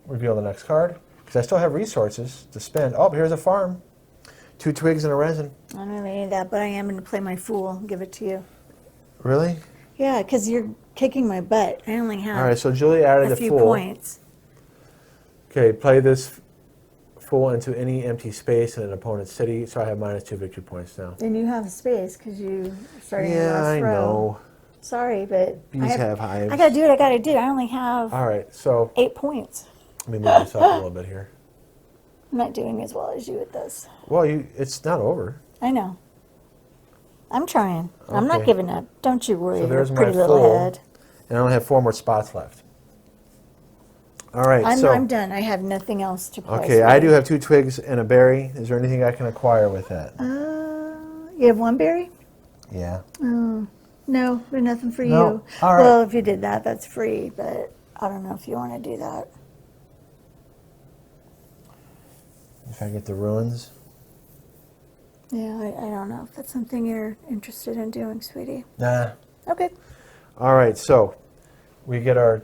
reveal the next card because I still have resources to spend. Oh, here's a farm. 2 twigs and a resin. I don't really need that, but I am going to play my fool and give it to you. Really? Yeah, because you're kicking my butt. I only have All right, so Julie added a the few fool. points. Okay, play this fool into any empty space in an opponent's city, so I have -2 victory points now. And you have space because you started in the Yeah, last I row. know. Sorry, but Bees have hives. I got to do what I got to do. I only have All right, so 8 points. let me move this up a little bit here. I'm not doing as well as you with this. Well, it's not over. I know. I'm trying. I'm not Okay. giving up. Don't you worry, So your there's my pretty little fool. head. And I only have 4 more spots left. All right, I'm done. I have nothing else to play. Okay, I do have 2 twigs and a berry. Is there anything I can acquire with that? You have 1 berry? Yeah. Oh, no, there's nothing for No. you. All right. Well, if you did that, that's free, but I don't know if you want to do that. If I get the ruins. Yeah, I don't know if that's something you're interested in doing, sweetie. Nah. Okay. All right, so we're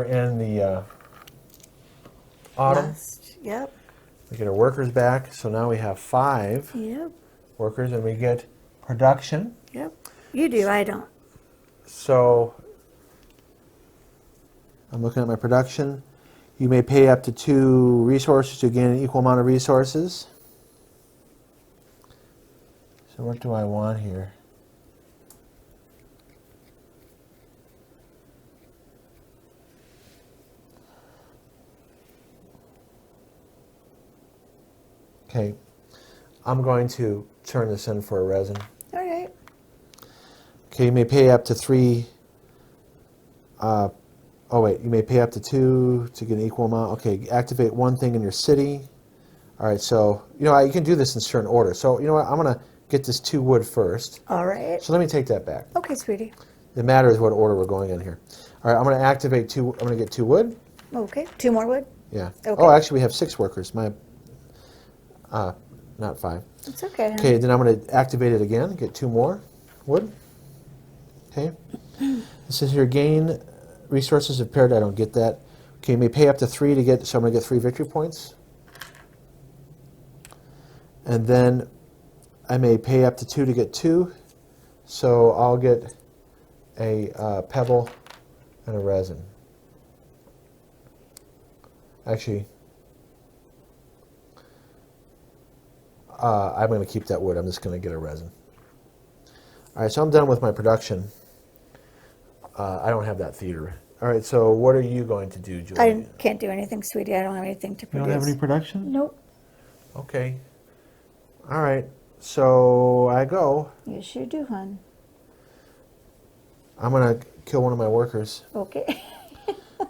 in the autumn. Last. Yep. We get our workers back, so now we have 5 Yep. workers, and we get production. Yep. You do. I don't. So I'm looking at my production. You may pay up to 2 resources to gain an equal amount of resources. So what do I want here? Okay, I'm going to turn this in for a resin. All right. Okay, you may pay up to 3. Oh wait, you may pay up to 2 to get an equal amount. Okay, activate 1 thing in your city. All right, so you can do this in certain order. So you know what? I'm gonna get this 2 wood first. All right. So let me take that back. Okay, sweetie. The matter is what order we're going in here. All right, I'm gonna activate 2. I'm gonna get 2 wood. Okay. 2 more wood? Yeah. Okay. Oh, actually, we have 6 workers. Not 5. It's okay. Okay, then I'm gonna activate it again. Get 2 more wood. Okay. It says here gain resources if paired. I don't get that. Okay, you may pay up to 3 to get. So I'm gonna get 3 victory points. And then I may pay up to 2 to get 2. So I'll get a pebble and a resin. Actually, I'm going to keep that wood. I'm just going to get a resin. All right, so I'm done with my production. I don't have that theater. All right, so what are you going to do, Julie? I can't do anything, sweetie. I don't have anything to You produce. don't have any production? Nope. Okay. All right, so I go. Yes, you do, hon. I'm going to kill one of my workers. Okay.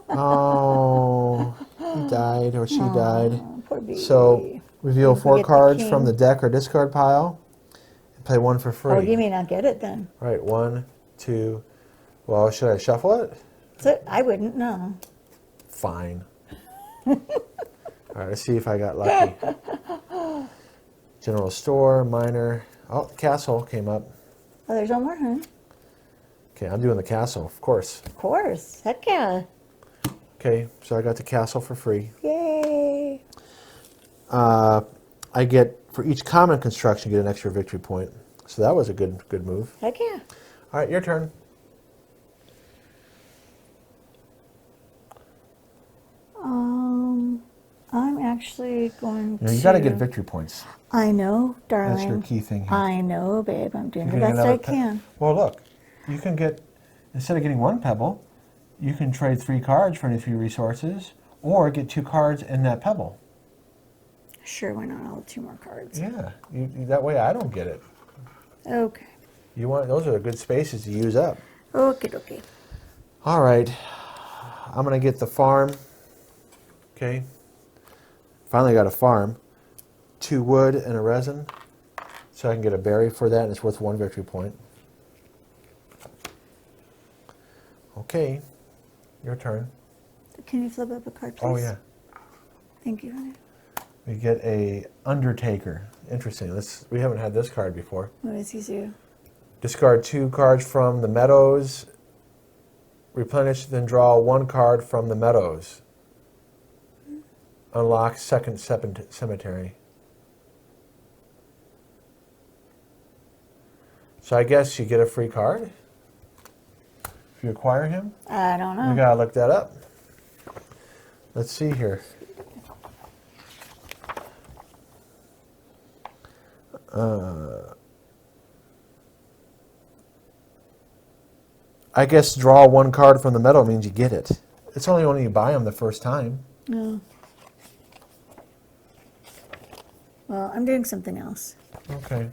Oh, he died or she died. Aw, poor baby. So reveal Don't 4 forget the cards from king. the deck or discard pile and play one for free. Oh, you may not get it then. All right, 1, 2. Well, should I shuffle it? So I wouldn't know. Fine. All right, let's see if I got lucky. General store, minor. Oh, castle came up. Oh, there's one more, huh? Okay, I'm doing the castle, of course. Of course. Heck yeah. Okay, so I got the castle for free. Yay. I get, for each common construction, get an extra victory point. So that was a good move. Heck yeah. All right, your turn. I'm actually going You know, you to... got to get victory points. I know, darling. That's your key thing here. I know, babe. I'm doing You the can best get I another can. Well, look, you can get, instead of getting 1 pebble, you can trade 3 cards for any 3 resources, or get 2 cards in that pebble. Sure, why not? I'll have 2 more cards. Yeah, that way I don't get it. Okay. You want, those are good spaces to use up. Okay, okay. All right, I'm gonna get the farm. Okay, finally got a farm. 2 wood and a resin, so I can get a berry for that, and it's worth 1 victory point. Okay, your turn. Can you flip up a card, please? Oh yeah, Thank you, honey. we get a Undertaker. Interesting. We haven't had this card before. What does he do? Discard 2 cards from the meadows. Replenish, then draw 1 card from the meadows. Unlock second cemetery. So I guess you get a free card if you acquire him. I don't know. We gotta look that up. Let's see here. I guess draw 1 card from the meadow means you get it. It's only when you buy them the first time. No. Well, I'm doing something else. Okay.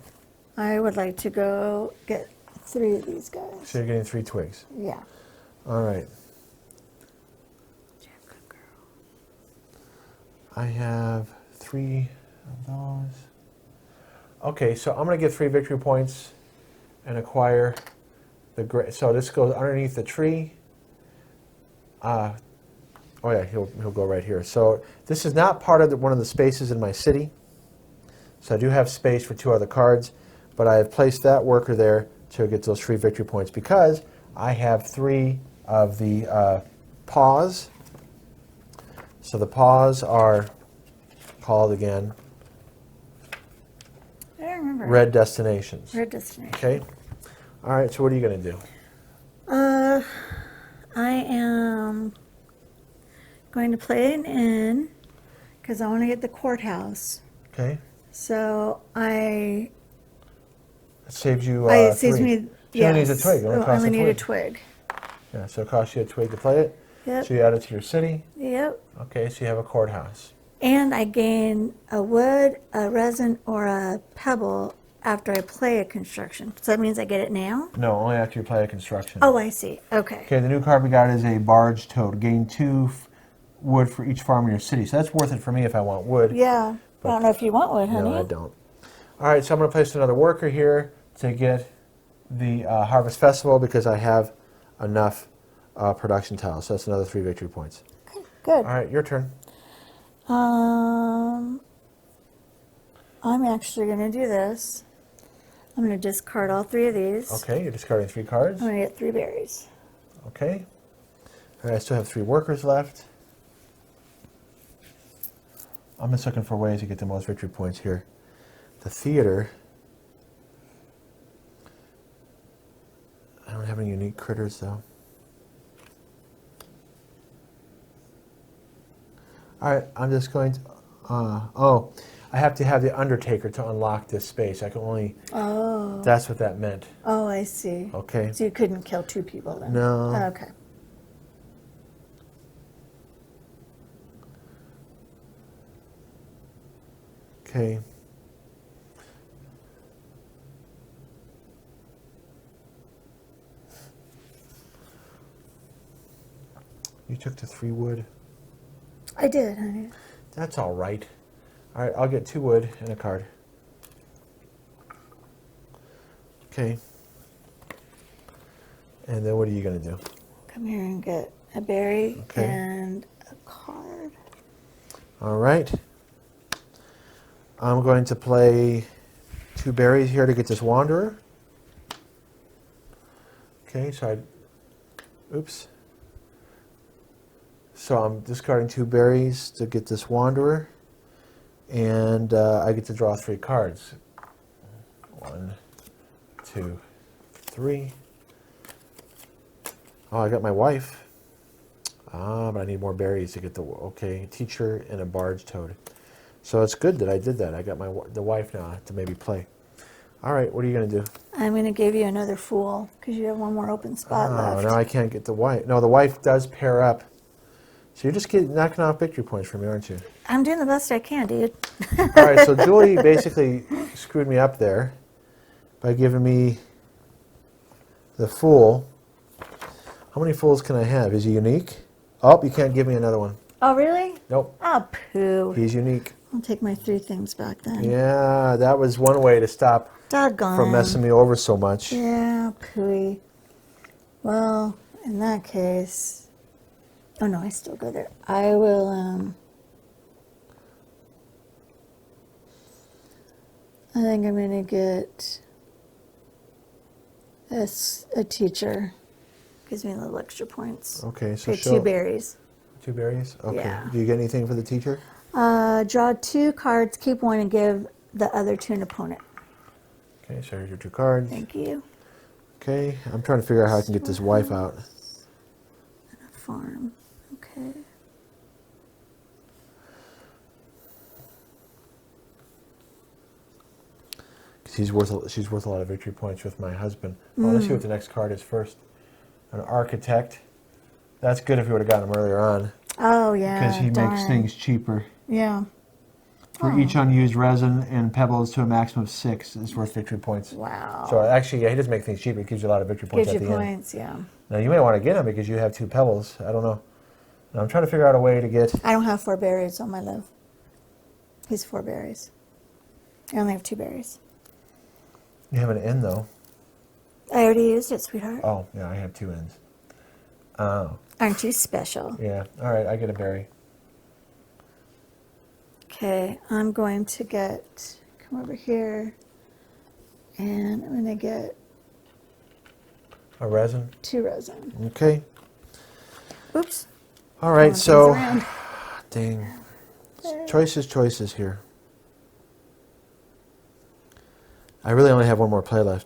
I would like to go get 3 of these guys. So you're getting 3 twigs. Yeah. All right. I have 3 of those. Okay, so I'm going to get 3 victory points and acquire the gray. So this goes underneath the tree. Oh yeah, he'll go right here. So this is not part of one of the spaces in my city. So I do have space for 2 other cards, but I have placed that worker there to get those 3 victory points because I have 3 of the paws. So the paws are called again I don't remember. red destinations. Red destination. Okay. All right. So what are you going to do? I am going to play an inn because I want to get the courthouse. Okay. So It saves you. it saves 3. me. You only need a Yes. twig. It only Oh, I costs only a need a twig. twig. Yeah. So it costs you a twig to play it. Yep. So you add it to your city. Yep. Okay. So you have a courthouse. And I gain a wood, a resin, or a pebble after I play a construction. So that means I get it now? No, only after you play a construction. Oh, I see. Okay. Okay. The new card we got is a barge toad. Gain 2 wood for each farm in your city. So that's worth it for me if I want wood. Yeah. I don't know if you want wood, honey. No, I don't. All right, so I'm going to place another worker here to get the Harvest Festival because I have enough production tiles. So that's another 3 victory points. Okay, good. All right, your turn. I'm actually going to do this. I'm going to discard all 3 of these. Okay, you're discarding 3 cards. I'm going to get 3 berries. Okay. All right, I still have 3 workers left. I'm just looking for ways to get the most victory points here. The theater. I don't have any unique critters though. All right, I'm just going to. I have to have the undertaker to unlock this space. I can only. Oh. That's what that meant. Oh, I see. Okay. So you couldn't kill 2 people then? No. Okay. Okay. You took the 3 wood. I did, honey. That's all right. All right, I'll get 2 wood and a card. Okay. And then what are you going to do? Come here and get a berry Okay. and a card. All right. I'm going to play 2 berries here to get this wanderer. Okay, so oops. So I'm discarding 2 berries to get this wanderer. And I get to draw 3 cards. 1, 2, 3. Oh, I got my wife. Ah, but I need more berries to get the, okay, teacher and a barge toad. So it's good that I did that. I got the wife now to maybe play. All right, what are you going to do? I'm going to give you another fool because you have one more open spot Oh, left. now I can't get the wife. No, the wife does pair up. So you're just knocking off victory points for me, aren't you? I'm doing the best I can, dude. All right, so Julie basically screwed me up there by giving me the fool. How many fools can I have? Is he unique? Oh, you can't give me another one. Oh, really? Nope. Oh, poo. He's unique. I'll take my 3 things back then. Yeah, that was one way to stop Doggone. from messing me over so much. Yeah, pooey. Well, in that case... Oh, no, I still go there. I will, I think I'm going to get a teacher. Gives me a little extra points. Okay, so Okay, show 2 berries. 2 berries? Okay. Yeah. Do you get anything for the teacher? Draw 2 cards, keep 1, and give the other to an opponent. Okay, so here's your 2 cards. Thank you. Okay, I'm trying to figure out how I can get this wife out. And a farm. Okay. She's worth a lot of victory points with my husband. Well, let's see what the next card is first. An architect. That's good if you would have gotten him earlier on. Oh, yeah. Because he makes darn. things cheaper. Yeah. For each unused resin and pebbles to a maximum of 6 is worth victory points. Wow. So actually, yeah, he does make things cheaper. It gives you a lot of victory points Gives at you the end. points, yeah. Now, you may want to get them because you have 2 pebbles. I don't know. Now, I'm trying to figure out a way to get... I don't have 4 berries on my love. He's 4 berries. I only have 2 berries. You have an N, though. I already used it, sweetheart. Oh, yeah, I have 2 N's. Oh. Aren't you special? Yeah. All right, I get a berry. Okay, I'm going to come over here, and I'm going to get A resin. 2 resin. Okay. Oops. All right, Throwing so... things around. Dang. Choices here. I really only have one more play left.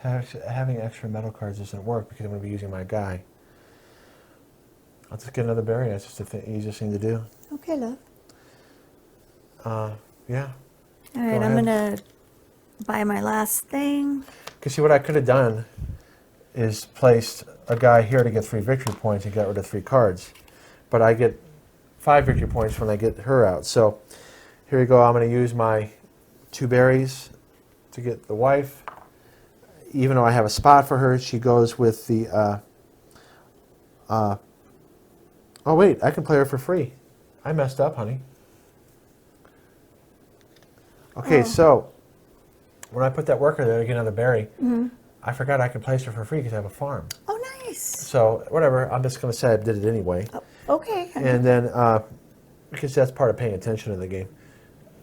Having extra metal cards doesn't work because I'm going to be using my guy. I'll just get another berry. That's just the easiest thing to do. Okay, love. Yeah. All right, I'm going to buy my last thing. Because see, what I could have done is placed a guy here to get 3 victory points and got rid of 3 cards. But I get 5 victory points when I get her out. So here you go. I'm going to use my 2 berries to get the wife. Even though I have a spot for her, she goes with the... oh, wait. I can play her for free. I messed up, honey. Okay, so when I put that worker there to get another berry, I forgot I could place her for free because I have a farm. Oh, nice. So whatever. I'm just going to say I did it anyway. Oh, okay. And then, because that's part of paying attention to the game.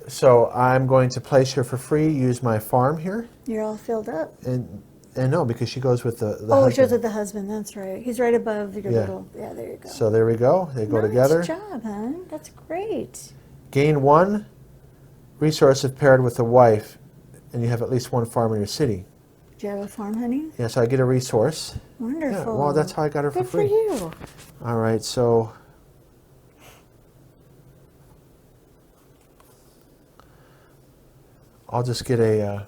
So I'm going to place her for free, use my farm here. You're all filled up. And no, because she goes with the Oh, husband. she goes with the husband. That's right. He's right above your Yeah. little... Yeah, there you go. So there we go. They go together. Nice job, hon. That's great. Gain 1 resource if paired with a wife, and you have at least 1 farm in your city. Do you have a farm, honey? Yeah, so I get a resource. Wonderful. Yeah, well, that's how I got her for Good free. for you. All right, so I'll just get a.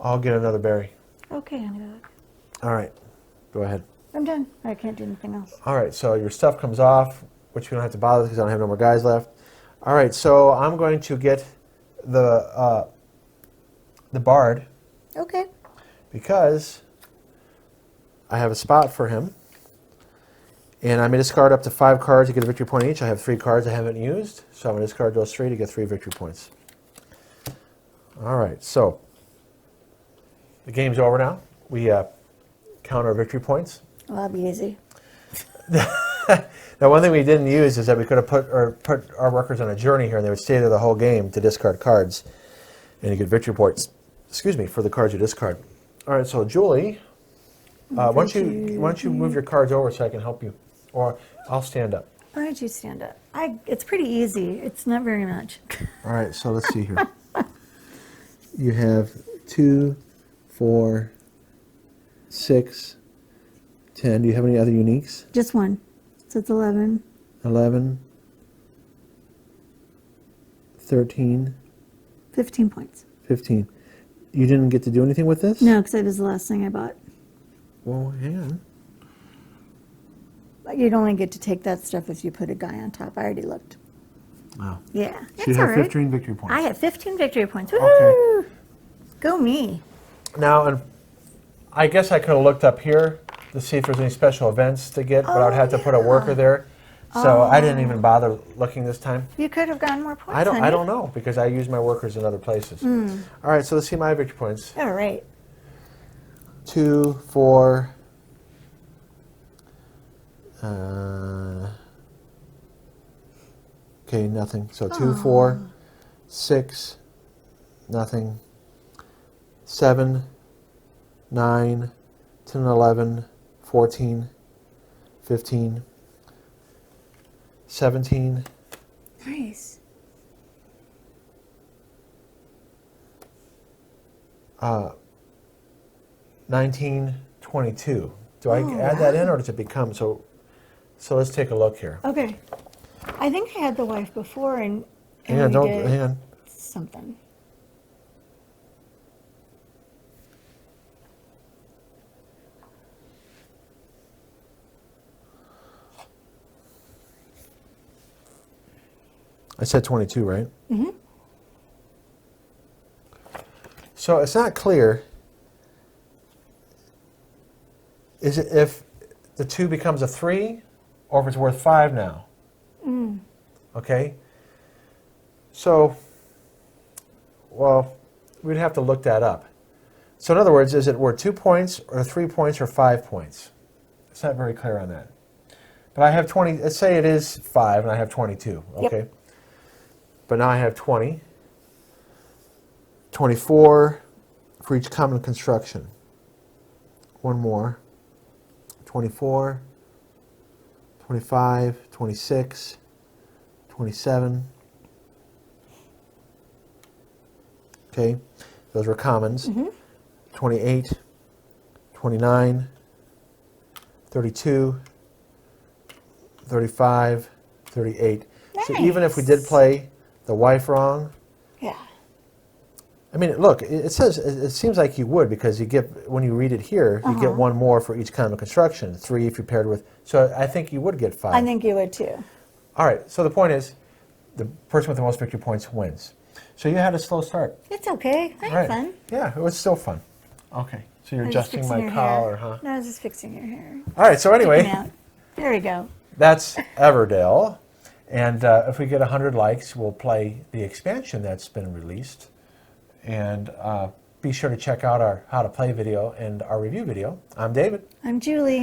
I'll get another berry. Okay, honey. All right, go ahead. I'm done. I can't do anything else. All right, so your stuff comes off, which we don't have to bother because I don't have no more guys left. All right, so I'm going to get the bard Okay. because I have a spot for him. And I may discard up to 5 cards to get a victory point each. I have 3 cards I haven't used, so I'm going to discard those 3 to get 3 victory points. All right, so the game's over now. We count our victory points. Well, that'll be easy. Now, one thing we didn't use is that we could have put our workers on a journey here, and they would stay there the whole game to discard cards, and you get victory points. Excuse me, for the cards you discard. All right, so Julie, why don't you move your cards over so I can help you, or I'll stand up. Why don't you stand up? It's pretty easy. It's not very much. All right, so let's see here. You have 2, 4, 6, 10. Do you have any other uniques? Just one. So it's 11. 11, 13, 15 points. 15. You didn't get to do anything with this? No, because it was the last thing I bought. Well, hang on. But you'd only get to take that stuff if you put a guy on top. I already looked. Oh. Yeah. So It's you all have right. 15 victory points. I have 15 victory points. Woo! Go me. Now, and I guess I could have looked up here to see if there's any special events to get, but I would have to put a worker there. So I didn't even bother looking this time. You could have gotten more points. I honey. don't know because I use my workers in other places. All right, so let's see my victory points. All right. 2, 4. Okay, nothing. So 2, 4, 6, nothing. 7, 9, 10, 11, 14, 15, 17, Nice. 19, 22. Do I add that in or does it become so? So let's take a look here. Okay. I think I had the wife before and Hang on, we don't did hang on. something. I said 22, right? Mm-hmm. So it's not clear. Is it if the 2 becomes a 3 or if it's worth 5 now? Okay. So, well, we'd have to look that up. So in other words, is it worth 2 points or 3 points or 5 points? It's not very clear on that. But I have 20, let's say it is 5 and I have 22, okay? Yep. But now I have 20, 24 for each common construction. One more. 24, 25, 26, 27. Okay, those were commons. 28, 29, 32, 35, 38. So even if we did play the wife wrong, Yeah. I mean, look, it says, it seems like you would because you get, when you read it here, you get 1 more for each common construction, 3 if you paired with, so I think you would get 5. I think you would too. All right, so the point is, the person with the most victory points wins. So you had a slow start. It's okay. I All had right. fun. Yeah, it was still fun. Okay, so you're I was just adjusting fixing my your collar, hair. huh? No, I was just fixing your hair. All right, so Sticking anyway, out. There we go. that's Everdell. And if we get 100 likes, we'll play the expansion that's been released. And be sure to check out our how to play video and our review video. I'm David. I'm Julie.